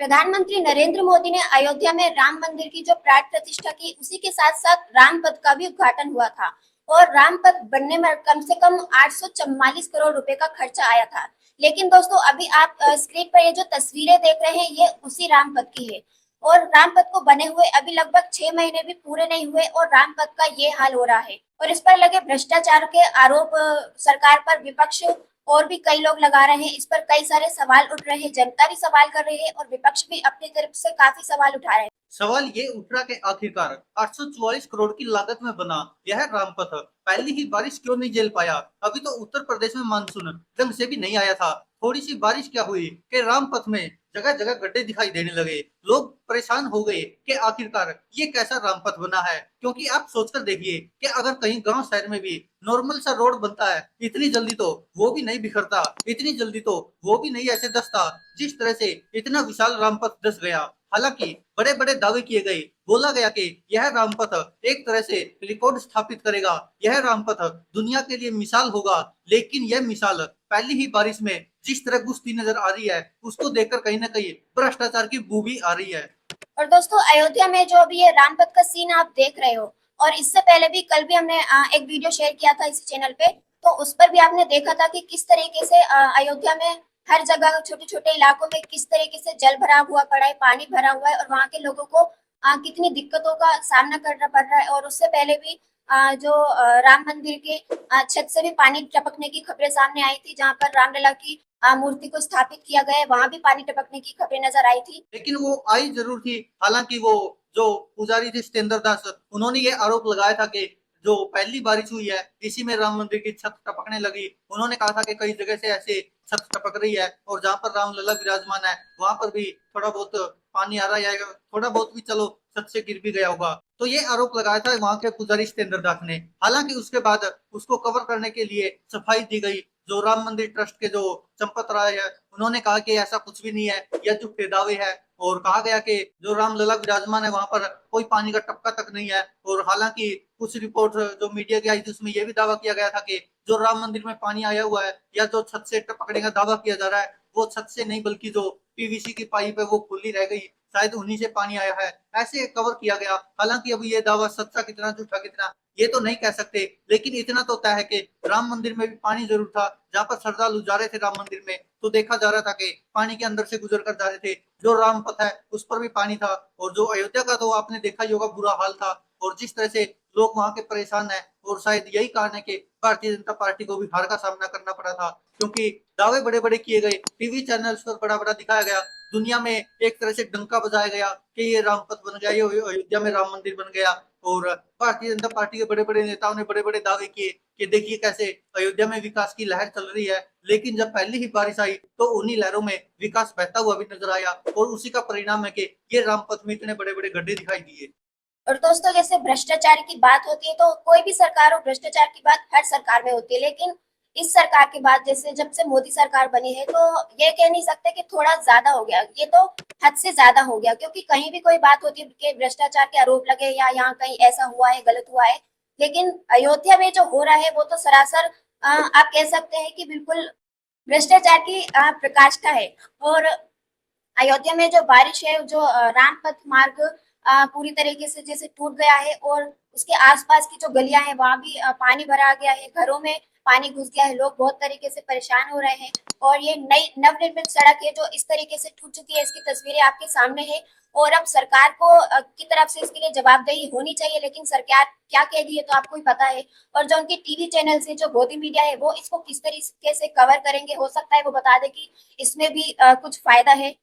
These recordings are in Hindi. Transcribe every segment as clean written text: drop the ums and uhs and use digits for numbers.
प्रधानमंत्री नरेंद्र मोदी ने अयोध्या में राम मंदिर की जो प्राण प्रतिष्ठा की, उसी के साथ साथ राम पथ का भी उद्घाटन हुआ था। और राम पथ बनने में कम से कम 844 करोड़ रुपए का खर्चा आया था। लेकिन दोस्तों, अभी आप स्क्रीन पर ये जो तस्वीरें देख रहे हैं, ये उसी राम पथ की है। और राम पथ को बने हुए अभी लगभग 6 महीने भी पूरे नहीं हुए और राम पथ का ये हाल हो रहा है। और इस पर लगे भ्रष्टाचार के आरोप सरकार पर विपक्ष और भी कई लोग लगा रहे हैं। इस पर कई सारे सवाल उठ रहे हैं, जनता भी सवाल कर रही है और विपक्ष भी अपनी तरफ से काफी सवाल उठा रहे हैं। सवाल ये उठ रहा कि आखिरकार 844 करोड़ की लागत में बना यह रामपथ पहली ही बारिश क्यों नहीं झेल पाया। अभी तो उत्तर प्रदेश में मानसून ढंग से भी नहीं आया था। थोड़ी सी बारिश क्या हुई कि रामपथ में जगह जगह गड्ढे दिखाई देने लगे। लोग परेशान हो गए कि आखिरकार ये कैसा रामपथ बना है। क्योंकि आप सोचकर देखिए कि अगर कहीं गांव शहर में भी नॉर्मल सा रोड बनता है, इतनी जल्दी तो वो भी नहीं बिखरता, इतनी जल्दी तो वो भी नहीं ऐसे धंसता जिस तरह से इतना विशाल रामपथ धंस गया। हालांकि बड़े बड़े दावे किए गए, बोला गया कि यह रामपथ एक तरह से रिकॉर्ड स्थापित करेगा, यह रामपथ दुनिया के लिए मिसाल होगा। लेकिन यह मिसाल पहली ही बारिश में जिस तरह घुसती नजर आ रही है, उसको देखकर कहीं ना कहीं भ्रष्टाचार की बू भी आ रही है। और दोस्तों, अयोध्या में जो अभी ये रामपथ का सीन आप देख रहे हो, और इससे पहले भी कल भी हमने एक वीडियो शेयर किया था इस चैनल पे। तो उस पर भी आपने देखा था कि किस तरीके से अयोध्या में हर जगह छोटे छोटे इलाकों में किस तरीके से जल भरा हुआ पड़ा है, पानी भरा हुआ है और वहां के लोगों को कितनी दिक्कतों का सामना करना पड़ रहा है। और उससे पहले भी जो राम मंदिर के छत से भी पानी टपकने की खबरें सामने आई थी, जहां पर रामलला की मूर्ति को स्थापित किया गया है, वहां भी पानी टपकने की खबरें नजर आई थी। लेकिन वो आई जरूर थी। हालांकि वो जो पुजारी थे सत्येंद्र दास, उन्होंने ये आरोप लगाया था कि जो पहली बारिश हुई है इसी में राम मंदिर की छत टपकने लगी। उन्होंने कहा था कि कई जगह से ऐसे छत टपक रही है और जहां पर रामलला विराजमान है वहां पर भी थोड़ा बहुत पानी आ रहा है, थोड़ा बहुत भी चलो छत से गिर भी गया होगा। तो ये आरोप लगाया था वहां के पुजारी सत्येंद्र दास ने। हालांकि उसके बाद उसको कवर करने के लिए सफाई दी गई। जो राम मंदिर ट्रस्ट के जो चंपत राय है, उन्होंने कहा कि ऐसा कुछ भी नहीं है, यह झूठे दावे है। और कहा गया कि जो रामलला विराजमान है वहां पर कोई पानी का टपका तक नहीं है। और हालांकि कुछ रिपोर्ट जो मीडिया की आई थी उसमें यह भी दावा किया गया था कि जो राम मंदिर में पानी आया हुआ है या जो छत से टपकने का दावा किया जा रहा है, वो छत से नहीं बल्कि जो पीवीसी की पाइप है वो खुली रह गई, शायद उन्हीं से पानी आया है, ऐसे कवर किया गया। हालांकि अभी ये दावा सच्चा कितना झूठा कितना ये तो नहीं कह सकते। लेकिन इतना तो तय है कि राम मंदिर में भी पानी जरूर था। जहां पर श्रद्धालु जा रहे थे राम मंदिर में तो देखा जा रहा था कि पानी के अंदर से गुजर कर जा रहे थे। जो राम पथ है उस पर भी पानी था। और जो अयोध्या का तो आपने देखा ही होगा, बुरा हाल था। और जिस तरह से लोग वहां के परेशान है, और शायद यही कारण है कि भारतीय जनता पार्टी को भी हार का सामना करना पड़ा था। क्योंकि दावे बड़े बड़े किए गए, टीवी चैनल्स पर बड़ा बड़ा दिखाया गया, दुनिया में एक तरह से डंका बजाया गया कि ये राम पथ बन गया, ये अयोध्या में राम मंदिर बन गया। और भारतीय जनता पार्टी के बड़े बड़े नेताओं ने बड़े बड़े दावे किए कि देखिए कैसे अयोध्या में विकास की लहर चल रही है। लेकिन जब पहली ही बारिश आई तो उन्हीं लहरों में विकास बहता हुआ भी नजर आया। और उसी का परिणाम है कि ये रामपथ में इतने बड़े बड़े गड्ढे दिखाई दिए। और दोस्तों, जैसे भ्रष्टाचार की बात होती है तो कोई भी सरकार हो, भ्रष्टाचार की बात हर सरकार में होती है। लेकिन इस सरकार के बाद, जैसे जब से मोदी सरकार बनी है, तो ये कह नहीं सकते कि थोड़ा ज्यादा हो गया, ये तो हद से ज्यादा हो गया। क्योंकि कहीं भी कोई बात होती है कि भ्रष्टाचार के आरोप लगे या यहाँ कहीं ऐसा हुआ है, गलत हुआ है। लेकिन अयोध्या में जो हो रहा है वो तो सरासर आप कह सकते हैं कि बिल्कुल भ्रष्टाचार की प्रकाष्ठा है। और अयोध्या में जो बारिश है, जो रामपथ मार्ग पूरी तरीके से जैसे टूट गया है, और उसके आसपास की जो गलियां हैं वहां भी पानी भरा गया है, घरों में पानी घुस गया है, लोग बहुत तरीके से परेशान हो रहे हैं। और ये नई नवनिर्मित सड़क है जो इस तरीके से टूट चुकी है, इसकी तस्वीरें आपके सामने है। और अब सरकार को की तरफ से इसके लिए जवाबदेही होनी चाहिए, लेकिन सरकार क्या कहेगी ये तो आपको ही पता है। और जो उनके टीवी चैनल है, जो गोदी मीडिया है, वो इसको किस तरीके से कवर करेंगे, हो सकता है वो बता दे कि इसमें भी कुछ फायदा है।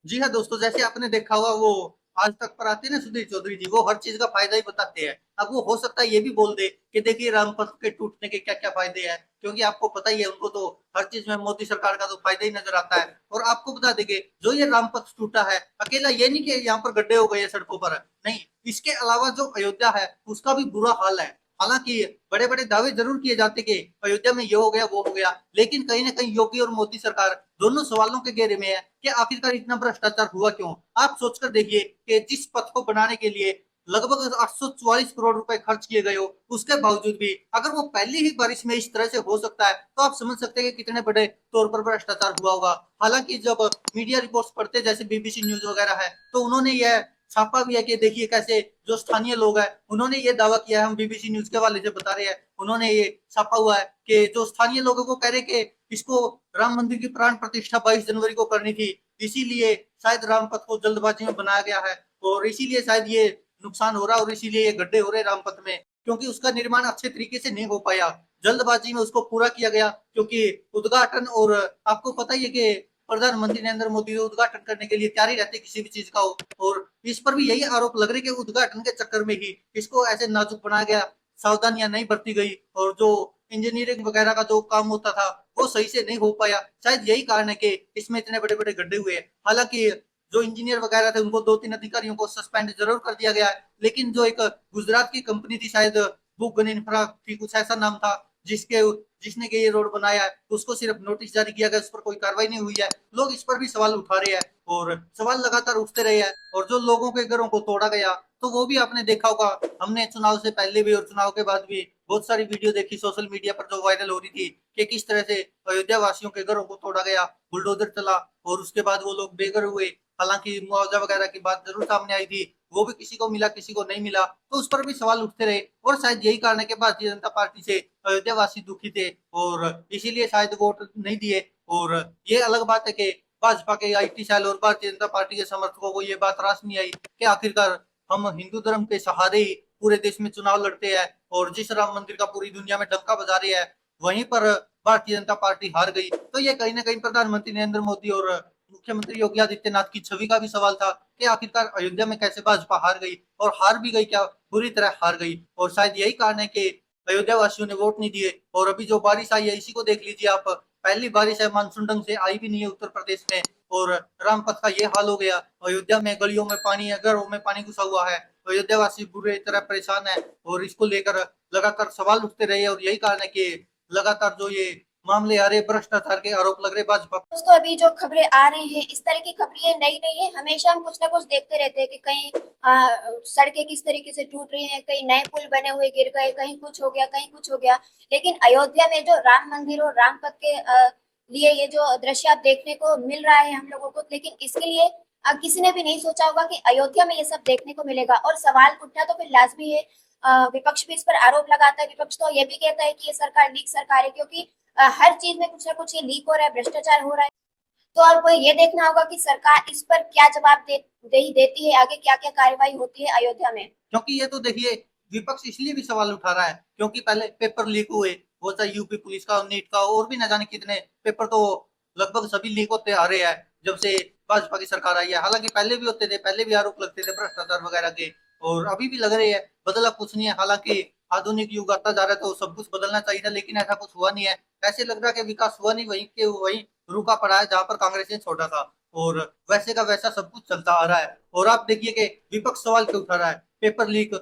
जी हाँ दोस्तों, जैसे आपने देखा होगा वो आज तक पर आते हैं ना सुधीर चौधरी जी, वो हर चीज का फायदा ही बताते हैं। अब वो हो सकता है ये भी बोल दे कि देखिए रामपथ के टूटने के क्या क्या फायदे हैं। क्योंकि आपको पता ही है उनको तो हर चीज में मोदी सरकार का तो फायदा ही नजर आता है। और आपको बता देंगे जो ये रामपथ टूटा है, अकेला ये नहीं कि यहाँ पर गड्ढे हो गए हैं सड़कों पर, नहीं, इसके अलावा जो अयोध्या है उसका भी बुरा हाल है। हालांकि बड़े बड़े दावे जरूर किए जाते कि अयोध्या में ये हो गया वो हो गया, लेकिन कहीं ना कहीं योगी और मोदी सरकार दोनों सवालों के घेरे में है कि आखिरकार इतना भ्रष्टाचार हुआ क्यों। आप सोचकर देखिए कि जिस पथ को बनाने के लिए लगभग 844 करोड़ रुपए खर्च किए गए हो, उसके बावजूद भी अगर वो पहली ही बारिश में इस तरह से हो सकता है तो आप समझ सकते हैं कि कितने बड़े तौर पर भ्रष्टाचार हुआ होगा। हालांकि जब मीडिया रिपोर्ट्स पढ़ते जैसे बीबीसी न्यूज वगैरह है तो उन्होंने यह छापा भी है कि देखिए कैसे जो स्थानीय लोग हैं उन्होंने ये दावा किया है, हम बीबीसी न्यूज के हवाले से बता रहे हैं, उन्होंने ये छापा हुआ है कि जो स्थानीय लोग हैं वो कह रहे कि इसको राम मंदिर की प्राण प्रतिष्ठा 22 जनवरी को करनी थी, इसीलिए शायद रामपथ को जल्दबाजी में बनाया गया है और इसीलिए शायद ये नुकसान हो रहा है और इसीलिए ये गड्ढे हो रहे हैं रामपथ में, क्योंकि उसका निर्माण अच्छे तरीके से नहीं हो पाया, जल्दबाजी में उसको पूरा किया गया क्योंकि उद्घाटन और आपको पता ही है कि प्रधानमंत्री नरेंद्र मोदी उद्घाटन करने के लिए तैयारी रहती है किसी भी चीज का हो, और इस पर भी यही आरोप लग रहे हैं कि उद्घाटन के चक्कर में ही इसको ऐसे नाजुक बनाया गया, सावधानियां नहीं बरती गई और जो इंजीनियरिंग वगैरह का जो काम होता था वो सही से नहीं हो पाया, शायद यही कारण है कि इसमें इतने बड़े बड़े गड्ढे हुए हैं। हालांकि जो इंजीनियर वगैरह थे उनको 2-3 अधिकारियों को सस्पेंड जरूर कर दिया गया है, लेकिन जो एक गुजरात की कंपनी थी शायद बुगन इंफ्रा थी, कुछ ऐसा नाम था, जिसके जिसने के ये रोड बनाया है उसको सिर्फ नोटिस जारी किया गया, उस पर कोई कार्रवाई नहीं हुई है, लोग इस पर भी सवाल उठा रहे हैं और सवाल लगातार उठते रहे हैं, और जो लोगों के घरों को तोड़ा गया तो वो भी आपने देखा होगा, हमने चुनाव से पहले भी और चुनाव के बाद भी बहुत सारी वीडियो देखी सोशल मीडिया पर जो वायरल हो रही थी कि किस तरह से अयोध्या वासियों के घरों को तोड़ा गया, बुलडोजर चला और उसके बाद वो लोग बेघर हुए। हालांकि मुआवजा वगैरह की बात जरूर सामने आई थी, वो भी किसी को मिला किसी को नहीं मिला, तो उस पर भी सवाल उठते रहे और शायद यही कारण है कि भारतीय जनता पार्टी से अयोध्या वासी दुखी थे और इसीलिए शायद वोट नहीं दिए। और ये अलग बात है कि भाजपा के आईटी सेल और भारतीय जनता पार्टी के समर्थकों को ये बात रास नहीं आई कि आखिरकार हम हिंदू धर्म के सहारे ही पूरे देश में चुनाव लड़ते हैं और जिस राम मंदिर का पूरी दुनिया में डंका बजा रहे हैं वहीं पर भारतीय जनता पार्टी हार गई, तो ये कहीं ना कहीं प्रधानमंत्री नरेंद्र मोदी और मुख्यमंत्री योगी आदित्यनाथ की छवि का भी सवाल था कि आखिरकार अयोध्या में कैसे भाजपा हार गई, और हार भी गई क्या, बुरी तरह हार गई, और शायद यही कारण है कि अयोध्या वासियों ने वोट नहीं दिए। और अभी जो बारिश आई है इसी को देख लीजिए आप, पहली बारिश है मानसून ढंग से आई भी नहीं है उत्तर प्रदेश में और रामपथ का ये हाल हो गया, अयोध्या में गलियों में पानी है, घरों में पानी घुसा हुआ है, अयोध्या वासी बुरी तरह परेशान है और इसको लेकर लगातार सवाल उठते रहे और यही कारण है कि लगातार जो ये मामले आ रहे भ्रष्टाचार के आरोप लग रहे भाजपा। दोस्तों अभी जो खबरें आ रही हैं इस तरह की खबरें नई नहीं है, हमेशा हम कुछ ना कुछ देखते रहते हैं कि कहीं सड़कें किस तरीके से टूट रही हैं, कहीं नए पुल बने हुए गिर गए, कहीं कुछ हो गया कहीं कुछ हो गया। लेकिन अयोध्या में जो राम मंदिर और रामपथ के लिए ये जो दृश्य आप देखने को मिल रहा है हम लोगों को, लेकिन इसके लिए किसी ने भी नहीं सोचा होगा कि अयोध्या में ये सब देखने को मिलेगा, और सवाल उठना तो फिर लाजमी है। विपक्ष भी इस पर आरोप लगाता है, विपक्ष तो ये भी कहता है कि ये सरकार लीक सरकार है, क्योंकि हर चीज में कुछ ना कुछ ये लीक हो रहा है, भ्रष्टाचार हो रहा है। तो अब ये देखना होगा कि सरकार इस पर क्या जवाब देती है, आगे क्या क्या कार्रवाई होती है अयोध्या में। क्योंकि ये तो देखिए विपक्ष इसलिए भी सवाल उठा रहा है क्योंकि पहले पेपर लीक हुए, वो चाहे यूपी पुलिस का नीट का और भी न जाने कितने पेपर, तो लगभग सभी लीक होते आ रहे हैं जब से भाजपा की सरकार आई है। हालांकि पहले भी होते थे, पहले भी आरोप लगते थे भ्रष्टाचार वगैरह के और अभी भी लग रहे हैं, बदला कुछ नहीं है। हालांकि आधुनिक युग आता जा रहा है तो सब कुछ बदलना चाहिए था, लेकिन ऐसा कुछ हुआ नहीं है। ऐसे लग रहा है कि विकास हुआ नहीं, वहीं के वहीं रुका पड़ा है जहां पर कांग्रेस ने छोड़ा था और वैसे का वैसा सब कुछ चलता आ रहा है। और आप देखिए कि विपक्ष सवाल क्यों उठा रहा है, paper leak,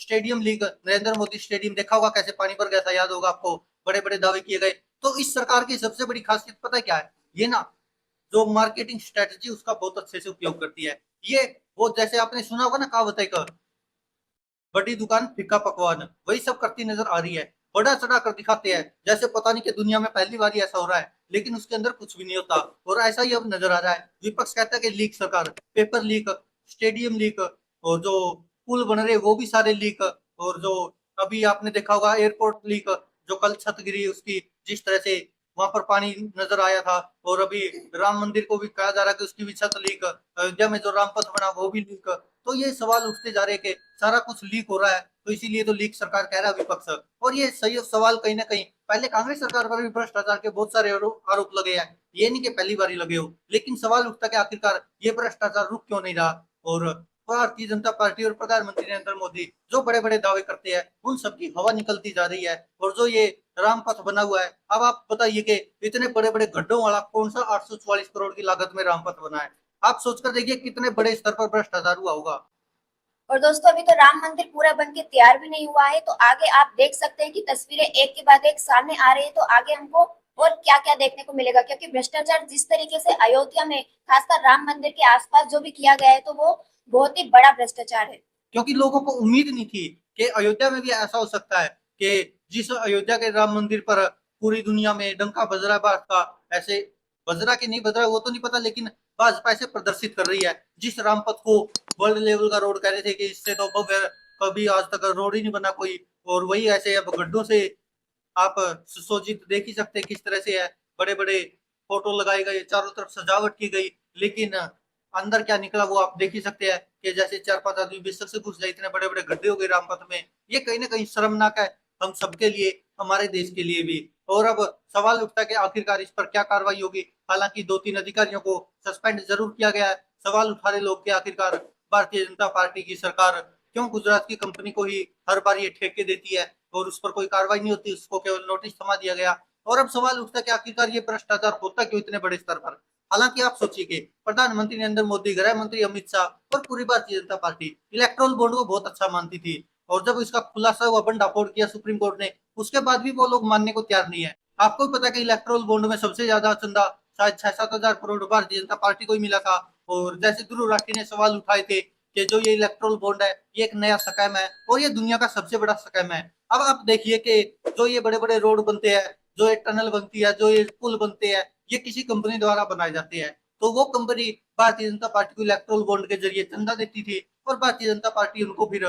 stadium leak, Narendra Modi stadium देखा होगा कैसे पानी भर गया था, याद होगा आपको, बड़े बड़े दावे किए गए। तो इस सरकार की सबसे बड़ी खासियत पता है क्या है, ये ना जो मार्केटिंग स्ट्रेटजी उसका बहुत अच्छे से उपयोग करती है। ये वो जैसे आपने सुना होगा ना कहावत है, बड़ी दुकान फीका पकवान, वही सब करती नजर आ रही है, बड़ा चढ़ा कर दिखाते हैं जैसे पता नहीं कि दुनिया में पहली बार ऐसा हो रहा है, लेकिन उसके अंदर कुछ भी नहीं होता और ऐसा ही अब नजर आ रहा है। विपक्ष कहता है कि लीक सरकार, पेपर लीक, स्टेडियम लीक और जो पुल बन रहे वो भी सारे लीक, और जो अभी आपने देखा होगा एयरपोर्ट लीक, जो कल छत गिरी उसकी, जिस तरह से वहां पर पानी नजर आया था, और अभी राम मंदिर को भी कहा जा रहा है कि उसकी भी छत लीक, अयोध्या में जो रामपथ बना वो भी लीक। तो ये सवाल उठते जा रहे हैं कि सारा कुछ लीक हो रहा है, तो इसीलिए तो लीक सरकार कह रहा है विपक्ष। और ये सही सवाल कहीं ना कहीं पहले कांग्रेस सरकार पर भी भ्रष्टाचार के बहुत सारे आरोप लगे हैं, ये नहीं कि पहली बार ही लगे हो, लेकिन सवाल उठता कि आखिरकार ये भ्रष्टाचार रुक क्यों नहीं रहा। और भारतीय जनता पार्टी और प्रधानमंत्री नरेंद्र मोदी जो बड़े बड़े दावे करते हैं उन सबकी हवा निकलती जा रही है। और जो ये रामपथ बना हुआ है, अब आप बताइए कि इतने बड़े बड़े गड्ढों वाला कौन सा 844 करोड़ की लागत में रामपथ बना है, आप सोचकर देखिए कितने बड़े स्तर पर भ्रष्टाचार हुआ होगा। और दोस्तों अभी तो राम मंदिर पूरा बन के तैयार भी नहीं हुआ है, तो आगे आप देख सकते हैं कि तस्वीरें एक के बाद एक सामने आ रही है, तो आगे हमको और क्या क्या देखने को मिलेगा, क्योंकि भ्रष्टाचार जिस तरीके से अयोध्या में खासकर राम मंदिर के आसपास जो भी किया गया है तो वो बहुत ही बड़ा भ्रष्टाचार है। क्योंकि लोगों को उम्मीद नहीं थी कि अयोध्या में भी ऐसा हो सकता है कि जिस अयोध्या के राम मंदिर पर पूरी दुनिया में डंका बज रहा है भारत का, ऐसे बज रहा कि नहीं बज रहा वो तो नहीं पता, लेकिन भाजपा ऐसे प्रदर्शित कर रही है। जिस रामपथ को वर्ल्ड लेवल का रोड कह रहे थे कि इससे तो भव्य कभी आज तक रोड ही नहीं बना कोई, और वही ऐसे अब गड्ढों से आप सुशोभित देख ही सकते हैं किस तरह से है। बड़े बड़े फोटो लगाए गए, चारों तरफ सजावट की गई, लेकिन अंदर क्या निकला वो आप देख ही सकते हैं कि जैसे 4-5 आदमी बिस्तर से घुस जाए, इतने बड़े बड़े गड्ढे हो गए रामपथ में। ये कहीं ना कहीं शर्मनाक है हम सबके लिए, हमारे देश के लिए भी। और अब सवाल उठता है कि आखिरकार इस पर क्या कार्रवाई होगी। हालांकि 2-3 अधिकारियों को सस्पेंड जरूर किया गया है। सवाल उठा रहे लोग कि आखिरकार भारतीय जनता पार्टी की सरकार क्यों गुजरात की कंपनी को ही हर बार ये ठेके देती है और उस पर कोई कार्रवाई नहीं होती, उसको केवल नोटिस थमा दिया गया। और अब सवाल उठता है कि आखिरकार ये भ्रष्टाचार होता क्यों इतने बड़े स्तर पर। हालांकि आप सोचिए कि प्रधानमंत्री नरेंद्र मोदी, गृह मंत्री अमित शाह और पूरी Bharatiya Janata party electoral bond को बहुत अच्छा मानती थी, और जब इसका खुलासा हुआ, भंडाफोड़ किया सुप्रीम कोर्ट ने, उसके बाद भी वो लोग मानने को तैयार नहीं है। आपको भी पता है कि इलेक्ट्रोल बॉन्ड में सबसे ज्यादा चंदा शायद 6-7 हजार करोड़ भारतीय जनता पार्टी को ही मिला था। और जैसे ध्रुव राठी ने सवाल उठाए थे कि जो ये इलेक्ट्रोल बॉन्ड है ये एक नया स्कैम है और ये दुनिया का सबसे बड़ा स्कैम है। अब आप देखिए कि जो ये बड़े बड़े रोड बनते हैं, जो ये टनल बनती है, जो ये पुल बनते हैं, ये किसी कंपनी द्वारा बनाए जाते हैं। तो वो कंपनी भारतीय जनता पार्टी को इलेक्ट्रोल बॉन्ड के जरिए चंदा देती थी और भारतीय जनता पार्टी उनको फिर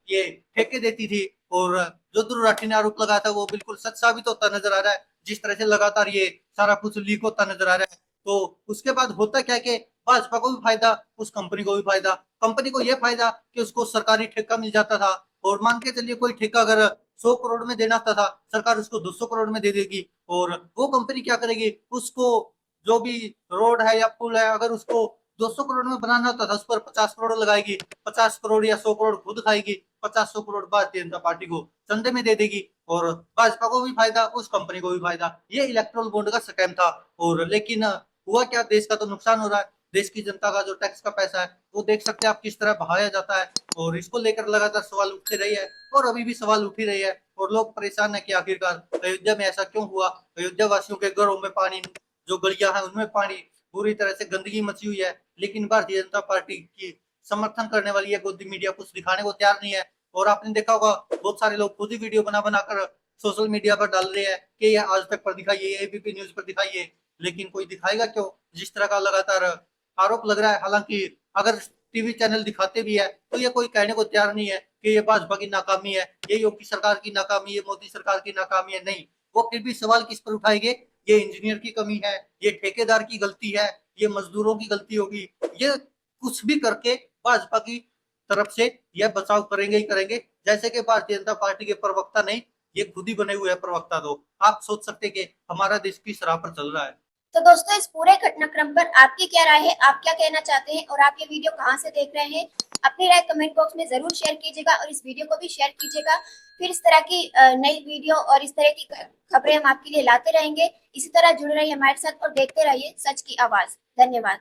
ये ठेके देती थी। और जो ध्रुव राठी ने आरोप लगाया था वो बिल्कुल सच साबित होता नजर आ रहा है, जिस तरह से लगातार ये सारा कुछ लीक होता नजर आ रहा है। तो उसके बाद होता क्या है कि भाजपा को भी फायदा, उस कंपनी को भी फायदा। कंपनी को यह फायदा कि उसको सरकारी ठेका मिल जाता था, और मान के चलिए कोई ठेका अगर 100 करोड़ में देना था सरकार उसको 200 करोड़ में दे देगी। और वो कंपनी क्या करेगी, उसको जो भी रोड है या पुल है अगर उसको 200 करोड़ में बनाना होता था उस पर 50 करोड़ लगाएगी, 50 करोड़ या 100 करोड़ खुद खाएगी, 50-100 करोड़ भारतीय जनता पार्टी को चंदे में दे देगी, और भाजपा को भी फायदा, उस कंपनी को भी फायदा। ये इलेक्ट्रोल बॉन्ड का स्कैम था। और लेकिन हुआ क्या, देश का तो नुकसान हो रहा है। देश की जनता का जो टैक्स का पैसा है वो देख सकते हैं आप किस तरह बहाया जाता है, और इसको लेकर लगातार सवाल उठते रहे हैं और अभी भी सवाल उठ ही रहे हैं। और लोग परेशान है कि आखिरकार अयोध्या में ऐसा क्यों हुआ। अयोध्या वासियों के घरों में पानी, जो गलियां हैं उनमें पानी, पूरी तरह से गंदगी मची हुई है, लेकिन भारतीय जनता पार्टी की समर्थन करने वाली है गोदी मीडिया कुछ दिखाने को तैयार नहीं है। और आपने देखा होगा बहुत सारे लोग खुद ही वीडियो बना बनाकर सोशल मीडिया पर डाल रहे हैं कि ये आज तक पर दिखाइए, एबीपी न्यूज पर दिखाइए, लेकिन कोई दिखाएगा क्यों जिस तरह का लगातार आरोप लग रहा है। हालांकि अगर टीवी चैनल दिखाते भी है तो ये कोई कहने को तैयार नहीं है कि ये भाजपा की नाकामी है, ये योगी सरकार की नाकामी है, मोदी सरकार की नाकामी है। नहीं, वो फिर भी सवाल किस पर उठाएंगे, ये इंजीनियर की कमी है, ये ठेकेदार की गलती है, ये मजदूरों की गलती होगी। ये कुछ भी करके भाजपा की तरफ से यह बचाव करेंगे ही करेंगे, जैसे कि भारतीय जनता पार्टी के प्रवक्ता नहीं, ये खुद ही बने हुए हैं प्रवक्ता। तो आप सोच सकते हैं कि हमारा देश किस राह पर चल रहा है। तो दोस्तों इस पूरे घटनाक्रम पर आपकी क्या राय है, आप क्या कहना चाहते हैं और आप ये वीडियो कहाँ से देख रहे हैं, अपनी राय कमेंट बॉक्स में जरूर शेयर कीजिएगा और इस वीडियो को भी शेयर कीजिएगा। फिर इस तरह की नई वीडियो और इस तरह की खबरें हम आपके लिए लाते रहेंगे। इसी तरह जुड़े रहिए हमारे साथ और देखते रहिए सच की आवाज। धन्यवाद।